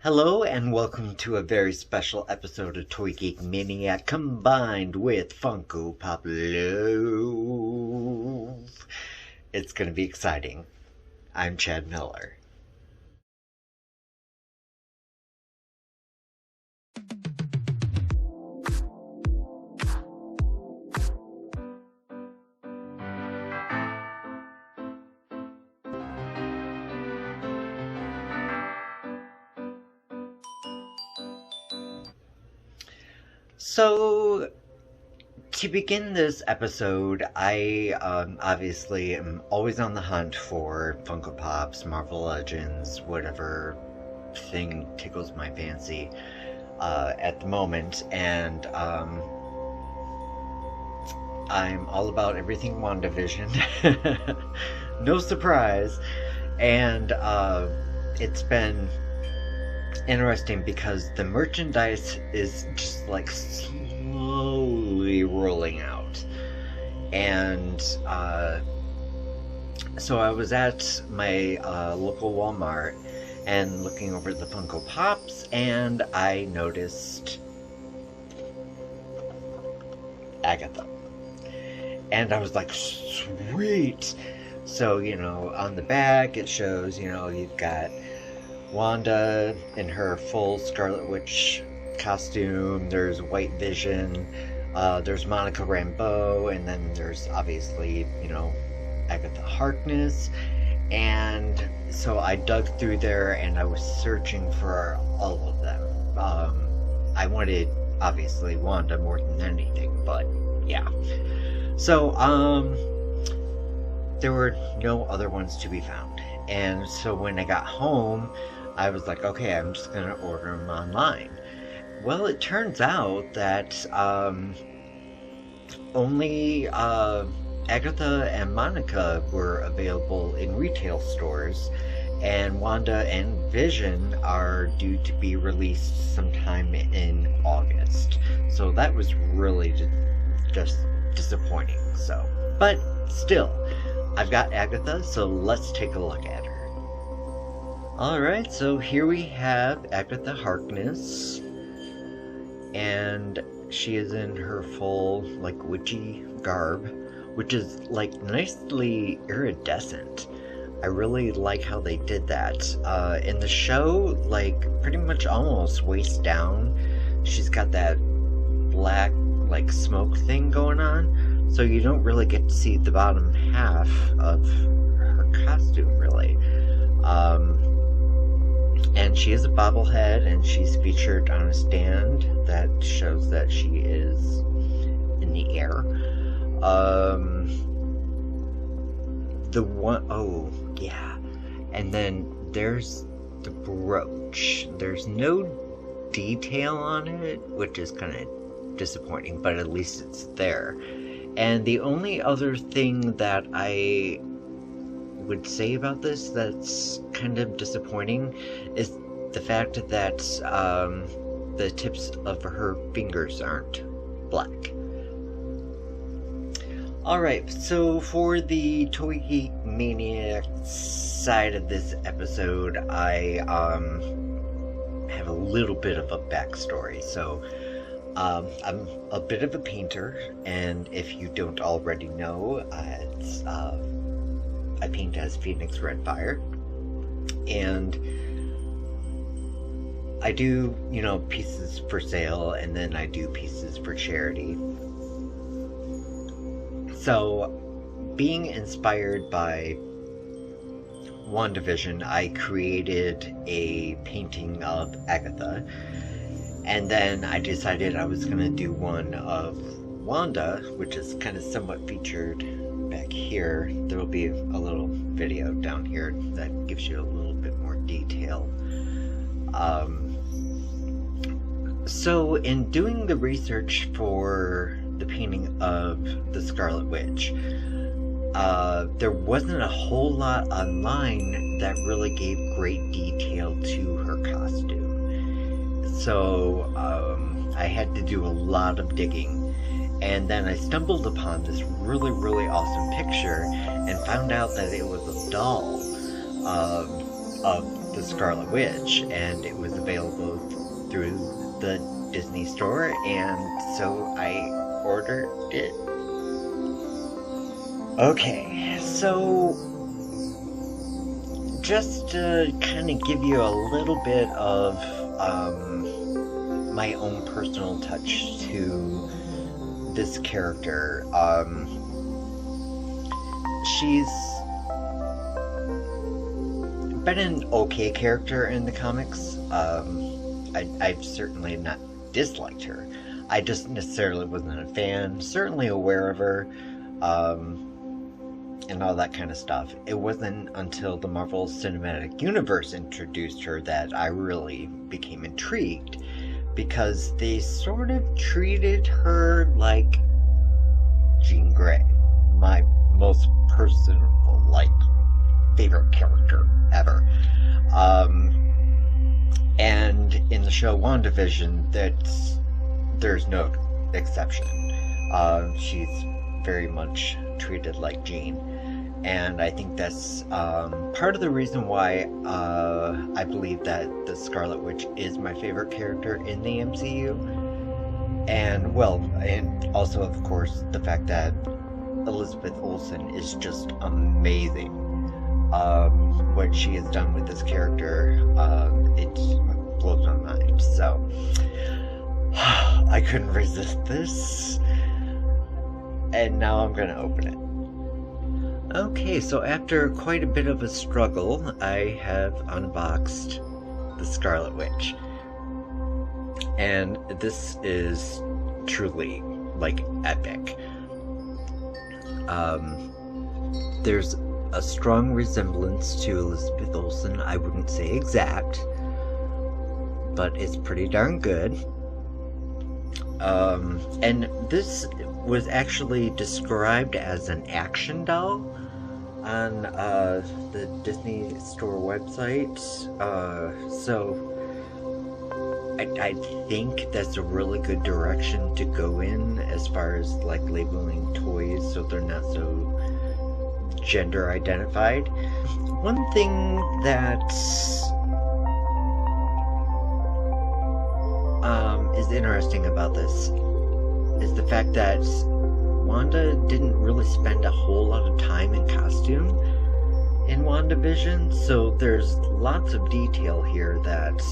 Hello and welcome to a very special episode of Toy Geek Maniac combined with Funko Pop Love. It's going to be exciting. I'm Chad Miller. So, to begin this episode, I obviously am always on the hunt for Funko Pops, Marvel Legends, whatever thing tickles my fancy at the moment, and I'm all about everything WandaVision. No surprise. And it's been interesting because the merchandise is just like slowly rolling out, and so I was at my local Walmart and looking over the Funko Pops, and I noticed Agatha, and I was like, sweet. So, you know, on the back it shows, you know, you've got Wanda in her full Scarlet Witch costume, there's White Vision, there's Monica Rambeau, and then there's obviously, you know, Agatha Harkness. And so I dug through there and I was searching for all of them. I wanted, obviously, Wanda more than anything, but yeah. So, there were no other ones to be found. And so when I got home, I was like, okay, I'm just going to order them online. Well, it turns out that only Agatha and Monica were available in retail stores, and Wanda and Vision are due to be released sometime in August. So that was really just disappointing. So, but still, I've got Agatha, so let's take a look at her. Alright, so here we have Agatha Harkness, and she is in her full, like, witchy garb, which is, like, nicely iridescent. I really like how they did that. In the show, like, pretty much almost waist down, she's got that black, like, smoke thing going on, so you don't really get to see the bottom half of her costume, really. And she is a bobblehead, and she's featured on a stand that shows that she is in the air. Oh, yeah. And then there's the brooch. There's no detail on it, which is kind of disappointing, but at least it's there. And the only other thing that I would say about this that's kind of disappointing is the fact that the tips of her fingers aren't black. Alright, so for the Toy Geek Maniac side of this episode, I have a little bit of a backstory. So I'm a bit of a painter, and if you don't already know, I paint as Phoenix Redfire, and I do, you know, pieces for sale, and then I do pieces for charity. So, being inspired by WandaVision, I created a painting of Agatha, and then I decided I was going to do one of Wanda, which is kind of somewhat featured back here. There will be a little video down here that gives you a little bit more detail. So in doing the research for the painting of the Scarlet Witch, there wasn't a whole lot online that really gave great detail to her costume. So I had to do a lot of digging. And then I stumbled upon this really, really awesome picture and found out that it was a doll of the Scarlet Witch, and it was available through the Disney store, and so I ordered it. Okay, so just to kind of give you a little bit of my own personal touch to this character. She's been an okay character in the comics. I've certainly not disliked her. I just necessarily wasn't a fan, certainly aware of her, and all that kind of stuff. It wasn't until the Marvel Cinematic Universe introduced her that I really became intrigued, because they sort of treated her like Jean Grey, my most personal, favorite character ever. And in the show WandaVision, there's no exception. She's very much treated like Jean. And I think that's part of the reason why I believe that the Scarlet Witch is my favorite character in the MCU. And, and also, of course, the fact that Elizabeth Olsen is just amazing. What she has done with this character, it blows my mind. So, I couldn't resist this. And now I'm going to open it. Okay, so after quite a bit of a struggle, I have unboxed the Scarlet Witch. And this is truly, epic. There's a strong resemblance to Elizabeth Olsen. I wouldn't say exact, but it's pretty darn good. And this was actually described as an action doll on the Disney Store website. So I think that's a really good direction to go in as far as labeling toys so they're not so gender identified. One thing that is interesting about this is the fact that Wanda didn't really spend a whole lot of time in costume in WandaVision, so there's lots of detail here that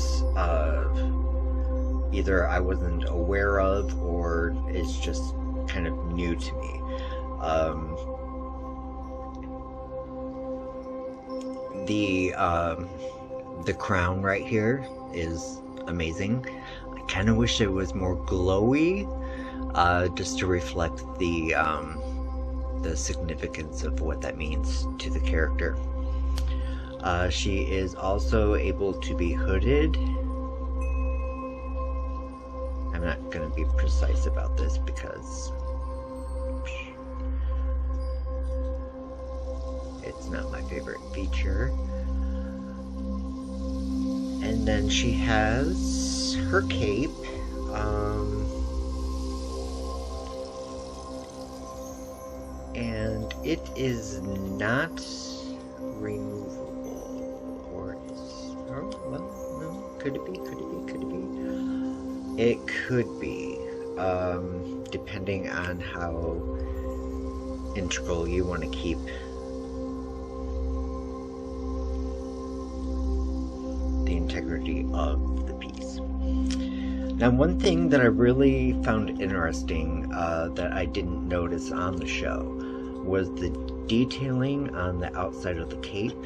either I wasn't aware of or it's just kind of new to me. The crown right here is amazing. I kind of wish it was more glowy, just to reflect the significance of what that means to the character. She is also able to be hooded. I'm not going to be precise about this because it's not my favorite feature. And then she has her cape. And it is not removable, or is, no, could it be, it could be, depending on how integral you want to keep the integrity of the piece. Now, one thing that I really found interesting that I didn't notice on the show was the detailing on the outside of the cape.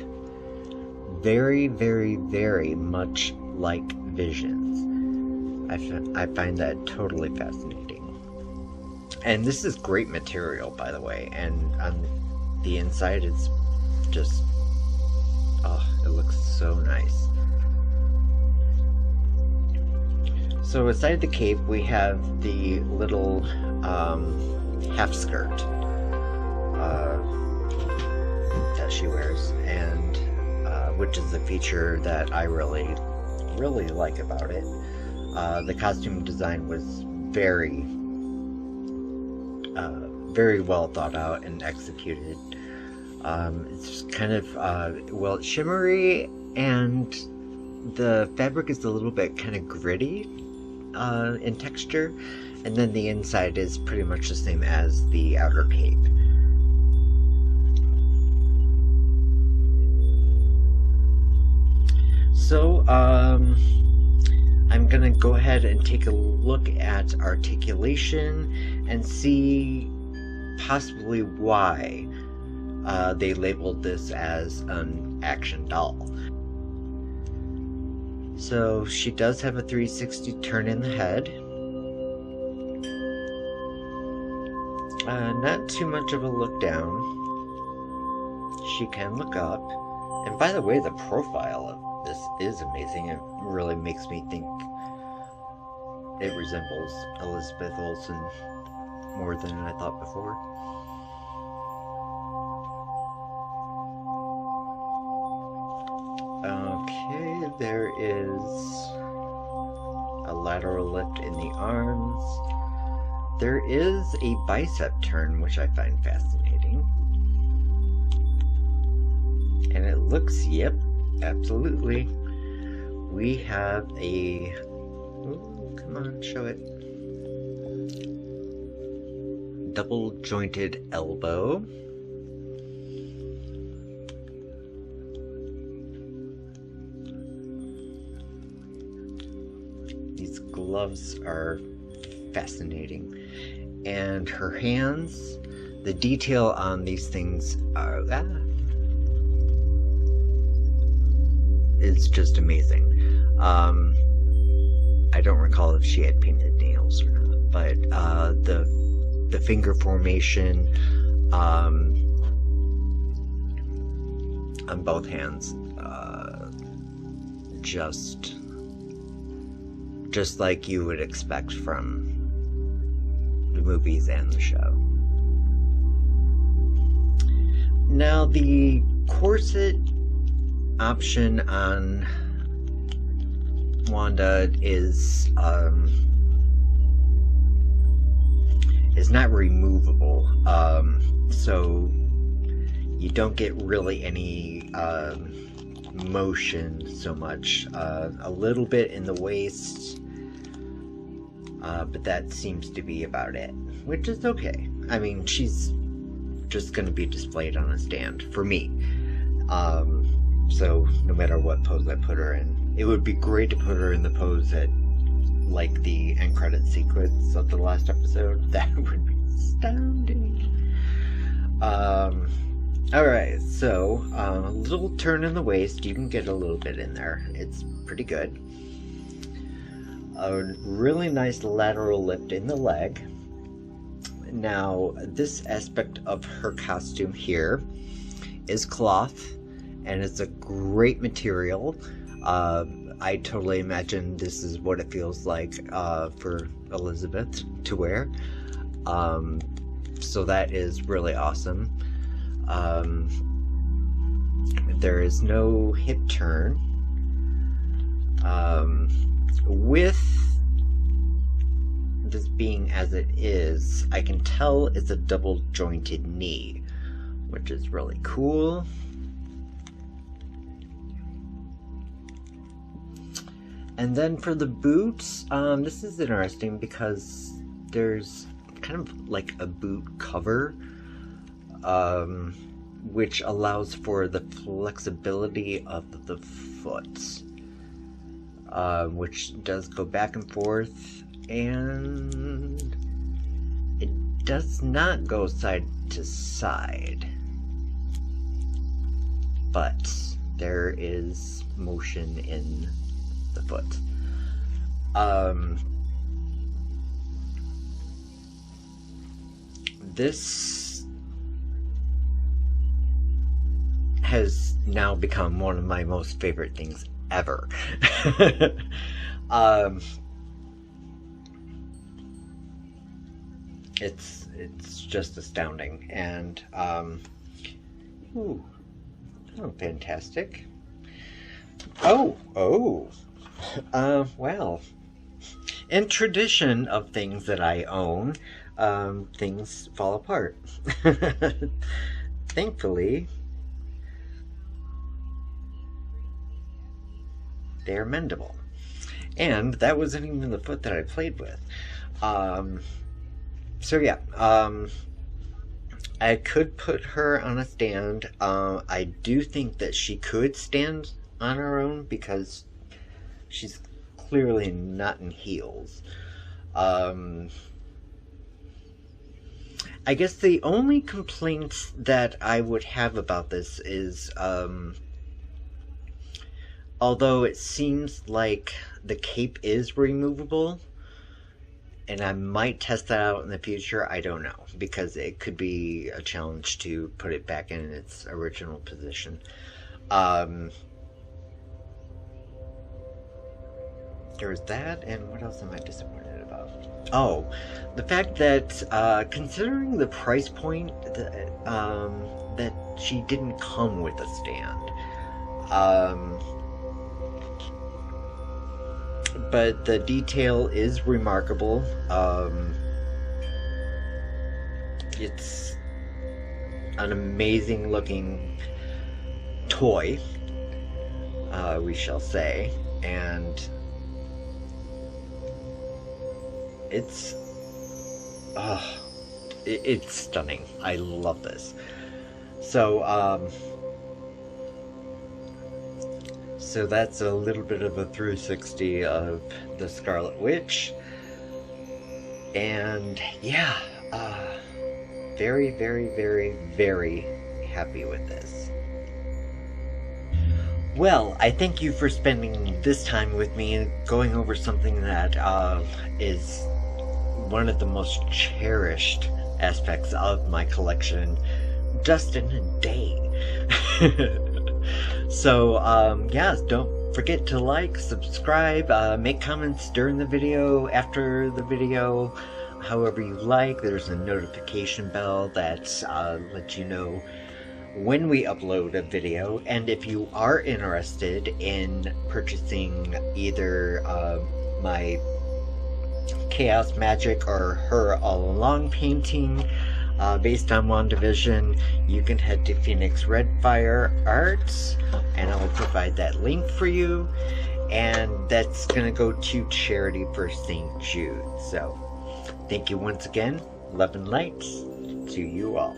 Very, very, very much like Vision's. I find that totally fascinating. And this is great material, by the way, and on the inside it's just, it looks so nice. So aside the cape, we have the little half skirt that she wears, and which is a feature that I really like about it. The costume design was very well thought out and executed. It's just kind of it's shimmery and the fabric is a little bit kind of gritty in texture, and then the inside is pretty much the same as the outer cape. So, I'm gonna go ahead and take a look at Articulation and see possibly why they labeled this as an action doll. So she does have a 360 turn in the head. Not too much of a look down. She can look up. And by the way, the profile of this is amazing. It really makes me think it resembles Elizabeth Olsen more than I thought before. Okay, there is a lateral lift in the arms. There is a bicep turn, which I find fascinating. And it looks, yep, absolutely. We have a... Ooh, come on, show it. Double jointed elbow. These gloves are fascinating. And her hands, the detail on these things are... it's just amazing. I don't recall if she had painted nails or not, but the finger formation on both hands, just like you would expect from the movies and the show. Now the corset option on Wanda is not removable, so you don't get really any motion so much. A little bit in the waist, but that seems to be about it, which is okay. I mean, she's just going to be displayed on a stand for me. So no matter what pose I put her in, it would be great to put her in the pose that, like the end credit sequence of the last episode. That would be astounding. Alright, so a little turn in the waist. You can get a little bit in there. It's pretty good. A really nice lateral lift in the leg. Now, this aspect of her costume here is cloth, and it's a great material. I totally imagine this is what it feels like for Elizabeth to wear. So that is really awesome. There is no hip turn. With this being as it is, I can tell it's a double jointed knee, which is really cool. And then for the boots, this is interesting because there's kind of like a boot cover, which allows for the flexibility of the foot, which does go back and forth, and it does not go side to side, but there is motion in the foot. This has now become one of my most favorite things ever. It's just astounding, and ooh, oh, fantastic. Oh, well, in tradition of things that I own, things fall apart. Thankfully, They are mendable. And that wasn't even the foot that I played with. So yeah, I could put her on a stand. I do think that she could stand on her own because she's clearly not in heels. I guess the only complaints that I would have about this is, although it seems like the cape is removable, and I might test that out in the future, I don't know, because it could be a challenge to put it back in its original position. There's that, and what else am I disappointed about? Oh, the fact that, considering the price point, that she didn't come with a stand. But the detail is remarkable. It's an amazing looking toy, we shall say, and it's stunning. I love this. So so that's a little bit of a 360 of the Scarlet Witch, and yeah, very, very, very, very happy with this. Well, I thank you for spending this time with me and going over something that is one of the most cherished aspects of my collection just in a day. So, yeah, don't forget to like, subscribe, make comments during the video, after the video, however you like. There's a notification bell that lets you know when we upload a video, and if you are interested in purchasing either my Chaos Magic or Her All Along painting based on WandaVision, you can head to Phoenix Redfire Arts, and I will provide that link for you, and that's going to go to charity for St. Jude. So, thank you once again. Love and light to you all.